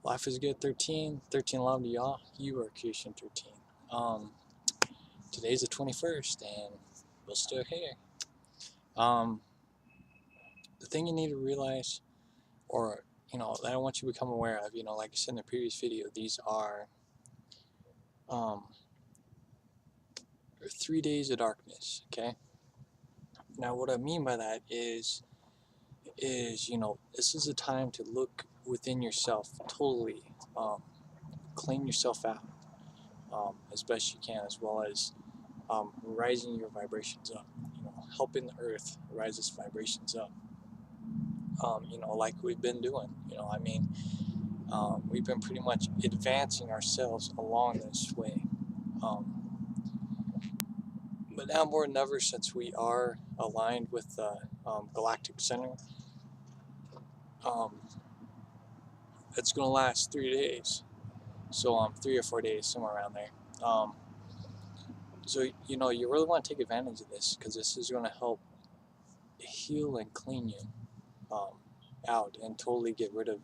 Life is good, 13. 13 love to y'all. You are Creation 13. Today's the 21st, and we're still here. Um, the thing you need to realize, or, that I want you to become aware of, like I said in the previous video, these are um, 3 days of darkness, okay? Now, what I mean by that is, this is a time to look within yourself totally, clean yourself out as best you can, as well as rising your vibrations up, helping the earth rise its vibrations up, like we've been doing, we've been pretty much advancing ourselves along this way. But now more than ever, since we are aligned with the galactic center, it's going to last 3 days. So 3 or 4 days, somewhere around there. So, you really want to take advantage of this, because this is going to help heal and clean you out and totally get rid of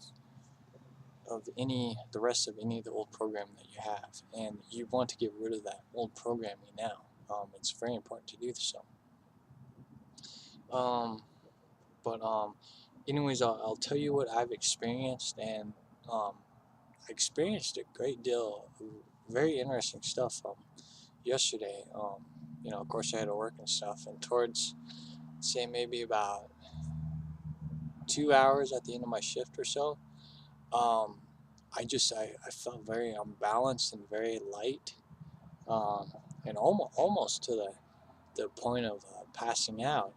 the rest of any of the old programming that you have. And you want to get rid of that old programming now. It's very important to do so. Anyways, I'll tell you what I've experienced, and I experienced a great deal of very interesting stuff yesterday. Of course I had to work and stuff, and towards, say, maybe about 2 hours at the end of my shift or so, I felt very unbalanced and very light, and almost to the point of passing out,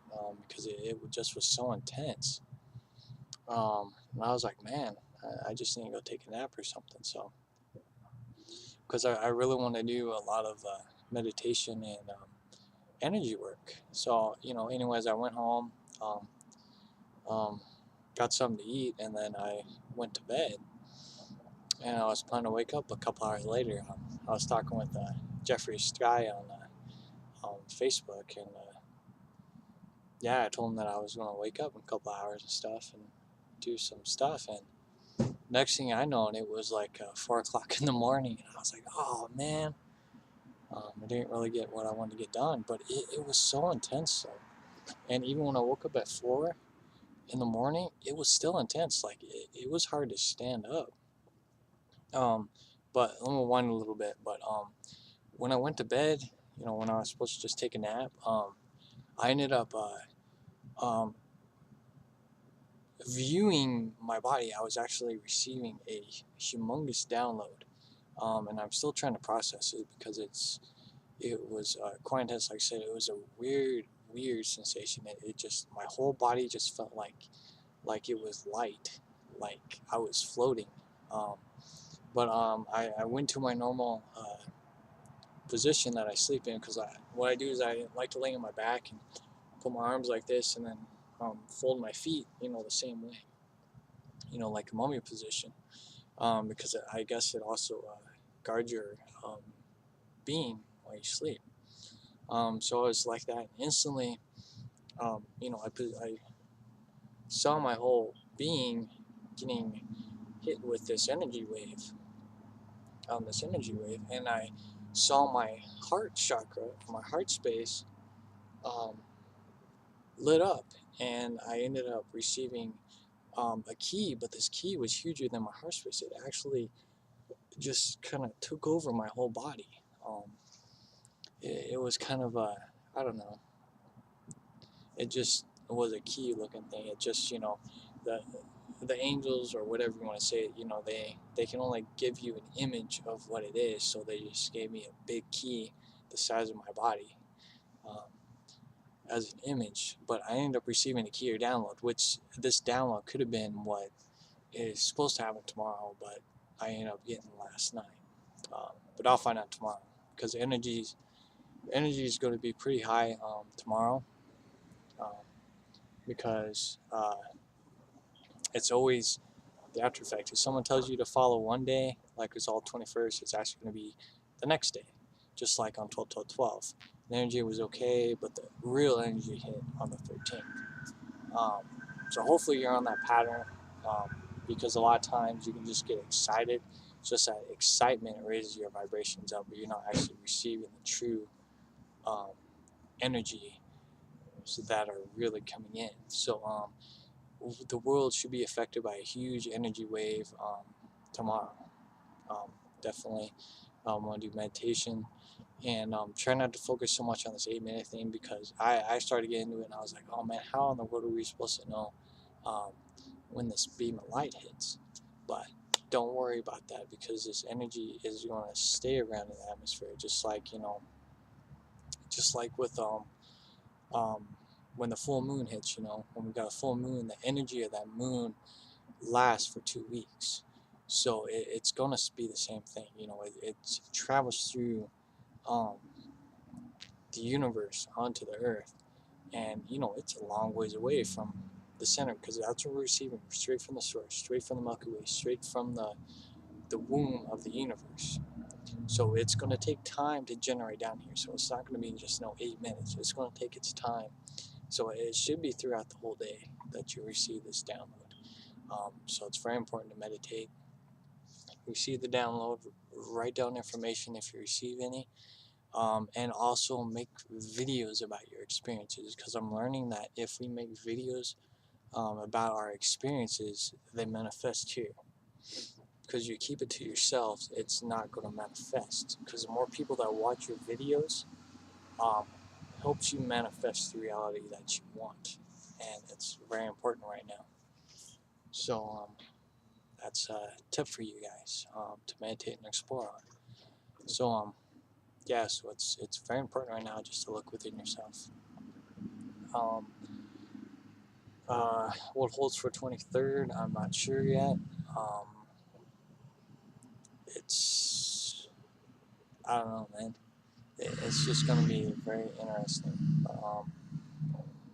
because it just was so intense. And I was like, man, I just need to go take a nap or something. So, because I really want to do a lot of meditation and energy work. So, anyways, I went home, got something to eat, and then I went to bed. And I was planning to wake up a couple hours later. I was talking with Jeffrey Sky on Facebook, and yeah, I told him that I was going to wake up in a couple hours and stuff and do some stuff. And next thing I know, it was like 4 o'clock in the morning, and I was like, oh man, I didn't really get what I wanted to get done, but it was so intense. So, and even when I woke up at 4 in the morning, it was still intense. Like it was hard to stand up. But let me wind a little bit. But when I went to bed, when I was supposed to just take a nap, I ended up viewing my body. I was actually receiving a humongous download, and I'm still trying to process it, because it was quite intense. Like I said, it was a weird sensation. It just, my whole body just felt like it was light, like I was floating. But I went to my normal position that I sleep in, because what I do is I like to lay on my back and put my arms like this, and then fold my feet, the same way, like a mummy position, because I guess it also guards your being while you sleep. So I was like that. Instantly, I saw my whole being getting hit with this energy wave, and I saw my heart chakra, my heart space, lit up, and I ended up receiving a key, but this key was huger than my heart space. It actually just kind of took over my whole body. It was kind of I don't know. It just was a key looking thing. It just, the angels, or whatever you want to say, they can only give you an image of what it is. So they just gave me a big key the size of my body, as an image. But I ended up receiving a key or download, which this download could have been what is supposed to happen tomorrow, but I ended up getting last night. But I'll find out tomorrow, because energy is going to be pretty high tomorrow, because it's always the after effect. If someone tells you to follow one day, like it's all 21st, it's actually going to be the next day, just like on 12/12/12. The energy was okay, but the real energy hit on the 13th. So hopefully you're on that pattern. because a lot of times you can just get excited. Just that excitement raises your vibrations up, but you're not actually receiving the true um, energy that are really coming in. So the world should be affected by a huge energy wave tomorrow. Um, Definitely want to do meditation and try not to focus so much on this 8 minute thing, because I started getting into it and I was like, oh man, how in the world are we supposed to know um, when this beam of light hits? But don't worry about that, because this energy is going to stay around in the atmosphere, just like, just like with um, when the full moon hits. When we got a full moon, the energy of that moon lasts for 2 weeks. So it's going to be the same thing. It travels through um, the universe onto the earth, and it's a long ways away from the center, because that's what we're receiving straight from the source, straight from the Milky Way, straight from the womb of the universe. So it's going to take time to generate down here. So it's not going to be just 8 minutes. It's going to take its time. So it should be throughout the whole day that you receive this download. So it's very important to meditate, receive the download, write down information if you receive any, and also make videos about your experiences, because I'm learning that if we make videos about our experiences, they manifest here. Because you keep it to yourself, it's not going to manifest. Because the more people that watch your videos, um, helps you manifest the reality that you want, and it's very important right now. So that's a tip for you guys to meditate and explore on. So yeah, so it's very important right now just to look within yourself. Um, what holds for 23rd, I'm not sure yet. It's I don't know, man. It's just gonna be very interesting.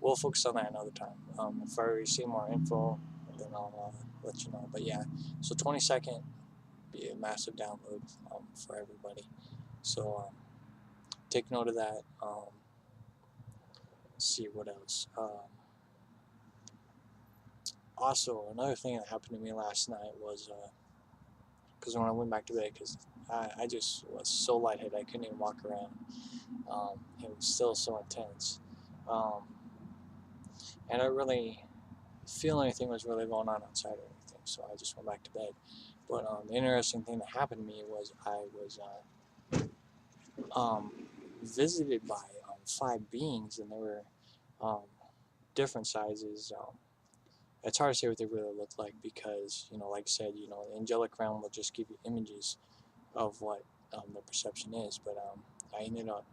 We'll focus on that another time. If I receive more info, then I'll let you know. But yeah, so 22nd be a massive download for everybody. So take note of that. Let's see what else. Also, another thing that happened to me last night was because when I went back to bed, because I just was so lightheaded, I couldn't even walk around. It was still so intense. Um, and I really feel anything was really going on outside or anything, so I just went back to bed. But the interesting thing that happened to me was I was visited by 5 beings, and they were um, different sizes. It's hard to say what they really look like, because, like I said, the angelic realm will just give you images of what the perception is. But I ended up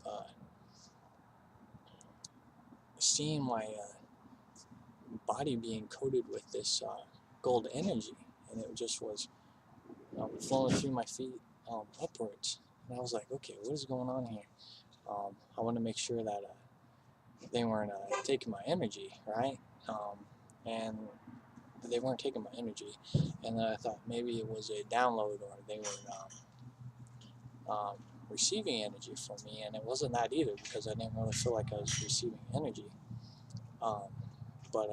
seeing my body being coated with this gold energy, and it just was flowing through my feet upwards. And I was like, okay, what is going on here? I want to make sure that they weren't taking my energy, right? And they weren't taking my energy. And then I thought maybe it was a download, or they were receiving energy from me, and it wasn't that either, because I didn't really feel like I was receiving energy. But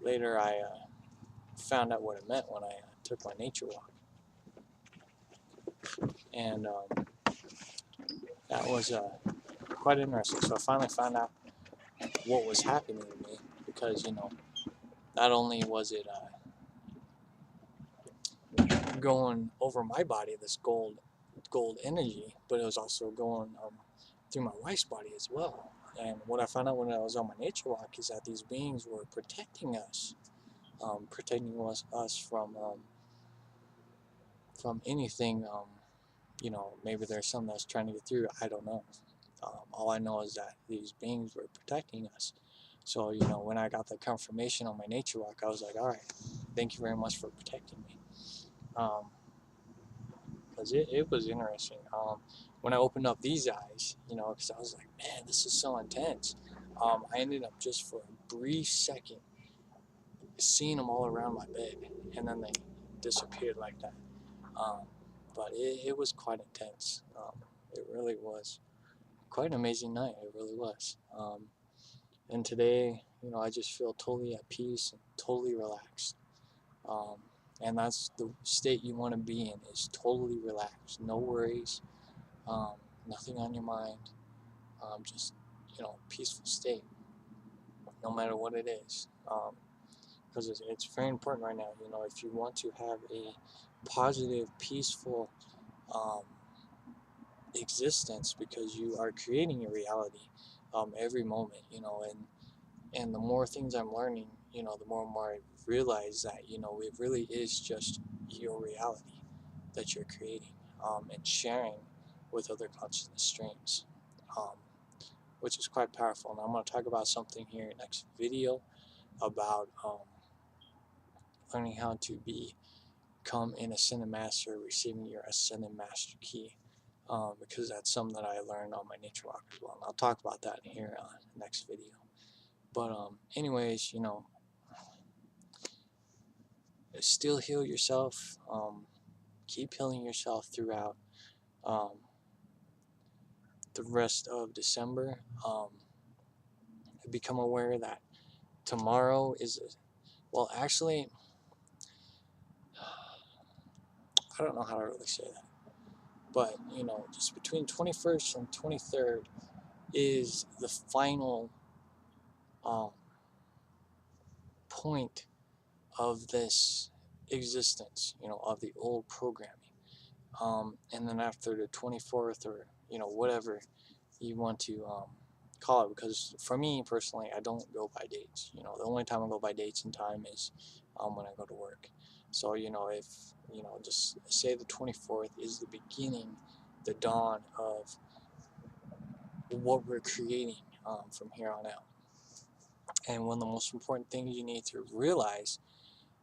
later I found out what it meant when I took my nature walk, and that was quite interesting. So I finally found out what was happening to me, because not only was it going over my body, this gold energy, but it was also going through my wife's body as well. And what I found out when I was on my nature walk is that these beings were protecting us, us from anything. Maybe there's something that's trying to get through. I don't know. All I know is that these beings were protecting us. So when I got the confirmation on my nature walk, I was like, all right, thank you very much for protecting me. Because it was interesting. When I opened up these eyes, because I was like, man, this is so intense. I ended up just for a brief second seeing them all around my bed, and then they disappeared like that. But it was quite intense. It really was quite an amazing night. It really was. And today, I just feel totally at peace and totally relaxed. um, and that's the state you want to be in, is totally relaxed, no worries, um, nothing on your mind, just peaceful state, no matter what it is. Because it's very important right now. If you want to have a positive, peaceful um, existence, because you are creating your reality every moment. And the more things I'm learning, the more and more I realize that it really is just your reality that you're creating and sharing with other consciousness streams, um, which is quite powerful. And I'm going to talk about something here next video about learning how to become an ascended master, receiving your ascended master key, because that's something that I learned on my nature walk as well. And I'll talk about that here next video. But anyways, still heal yourself. Keep healing yourself throughout um, the rest of December. Become aware that tomorrow is, well, actually, I don't know how to really say that, but just between 21st and 23rd is the final um, point of this existence, of the old programming. And then after the 24th, or whatever you want to call it, because for me personally, I don't go by dates. The only time I go by dates and time is when I go to work. So if just say the 24th is the beginning, the dawn of what we're creating from here on out. And one of the most important things you need to realize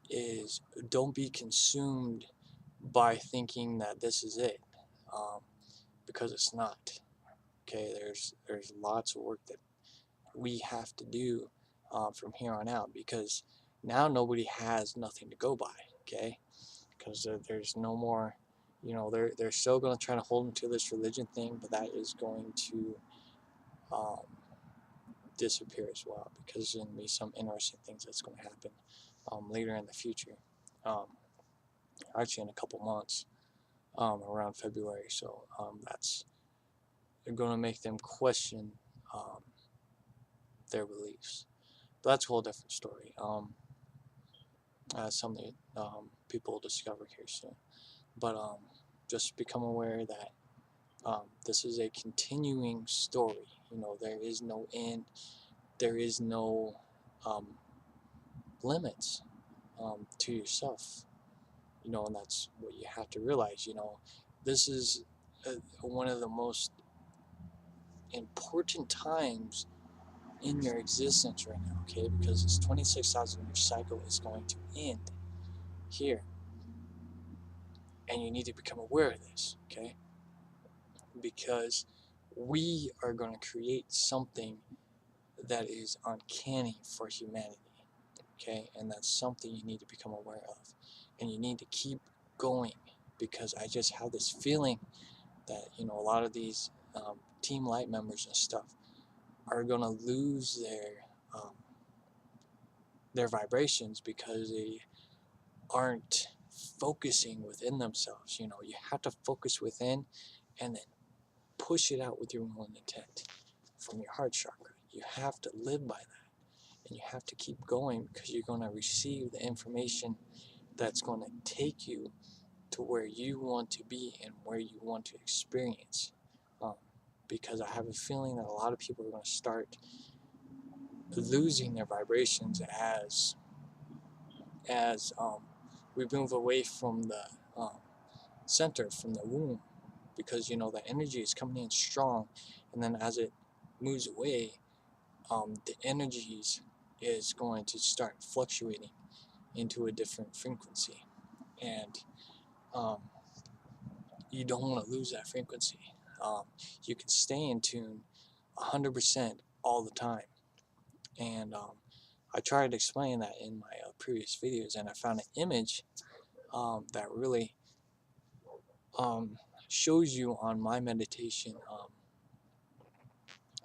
is, don't be consumed by thinking that this is it, um, because it's not. Okay, there's lots of work that we have to do from here on out, because now nobody has nothing to go by. Okay, because there's no more. They're still going to try to hold them to this religion thing, but that is going to um, disappear as well, because there's going to be some interesting things that's going to happen later in the future. Um, Actually, in a couple months, around February. So that's going to make them question um, their beliefs. But that's a whole different story. Something people will discover here soon. But just become aware that this is a continuing story. There is no end. There is no um, limits to yourself. And that's what you have to realize. This is one of the most important times in your existence right now, okay? Because this 26,000 year cycle is going to end here, and you need to become aware of this, okay? Because we are going to create something that is uncanny for humanity, okay? And that's something you need to become aware of, and you need to keep going, because I just have this feeling that a lot of these Team Light members and stuff are going to lose their vibrations, because they aren't focusing within themselves. You have to focus within, and then push it out with your will and intent from your heart chakra. You have to live by that, and you have to keep going, because you're going to receive the information that's going to take you to where you want to be and where you want to experience. Um, because I have a feeling that a lot of people are going to start losing their vibrations as we move away from the um, center, from the womb, because the energy is coming in strong, and then as it moves away, the energies is going to start fluctuating into a different frequency, and um, you don't want to lose that frequency. Um, you can stay in tune 100% all the time, and I tried to explain that in my previous videos, and I found an image that really shows you on my meditation,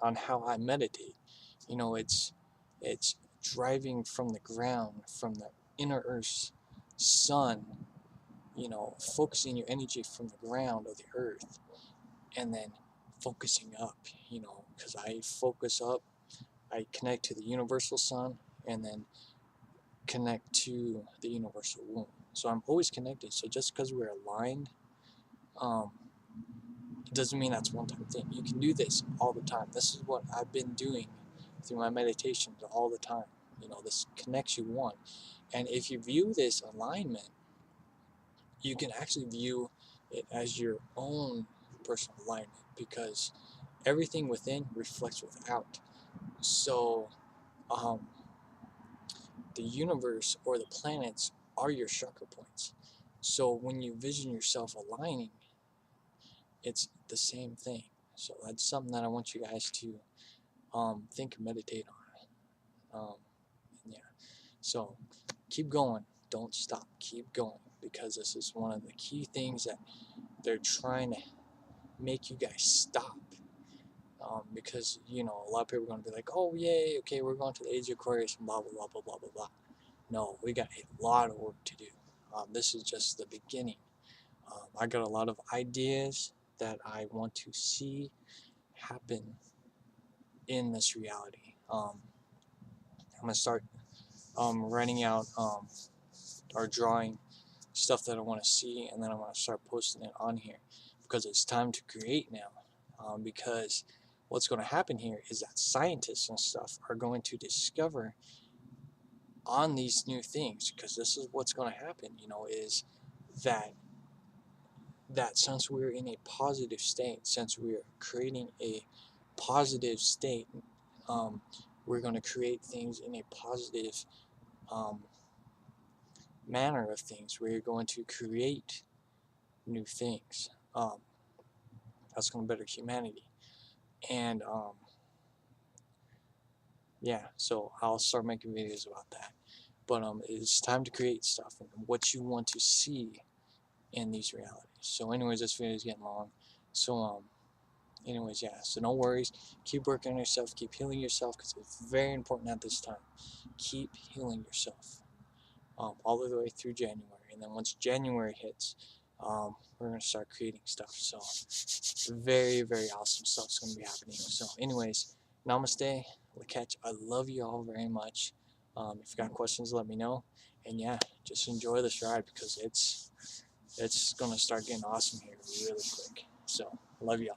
on how I meditate. It's driving from the ground, from the inner earth sun, focusing your energy from the ground of the earth, and then focusing up, because I focus up, I connect to the universal sun, and then connect to the universal womb. So I'm always connected. So just because we're aligned, um, it doesn't mean that's one time thing. You can do this all the time. This is what I've been doing through my meditations all the time. This connects you one. And if you view this alignment, you can actually view it as your own personal alignment, because everything within reflects without. So um, the universe or the planets are your chakra points. So when you vision yourself aligning, it's the same thing. So that's something that I want you guys to think and meditate on. Yeah. So keep going. Don't stop. Keep going, because this is one of the key things that they're trying to make you guys stop. Because a lot of people are going to be like, oh yay, okay, we're going to the age of Aquarius and blah blah blah blah blah blah blah. No, we got a lot of work to do. This is just the beginning. I got a lot of ideas that I want to see happen in this reality. I'm gonna start writing out or drawing stuff that I want to see, and then I'm gonna start posting it on here, because it's time to create now. Because what's going to happen here is that scientists and stuff are going to discover on these new things, because this is what's going to happen, is that since we're in a positive state, since we're creating a positive state, we're going to create things in a positive um, manner of things. We're going to create new things. That's going to better humanity. And yeah, so I'll start making videos about that. But it's time to create stuff and what you want to see in these realities. So anyways, this video is getting long. So anyways, yeah, so no worries. Keep working on yourself. Keep healing yourself, because it's very important at this time. Keep healing yourself all the way through January. And then once January hits, we're going to start creating stuff. So very, very awesome stuff's going to be happening. So anyways, namaste. Lakech, I love you all very much. If you got questions, let me know. And yeah, just enjoy this ride, because it's going to start getting awesome here really quick. So love y'all.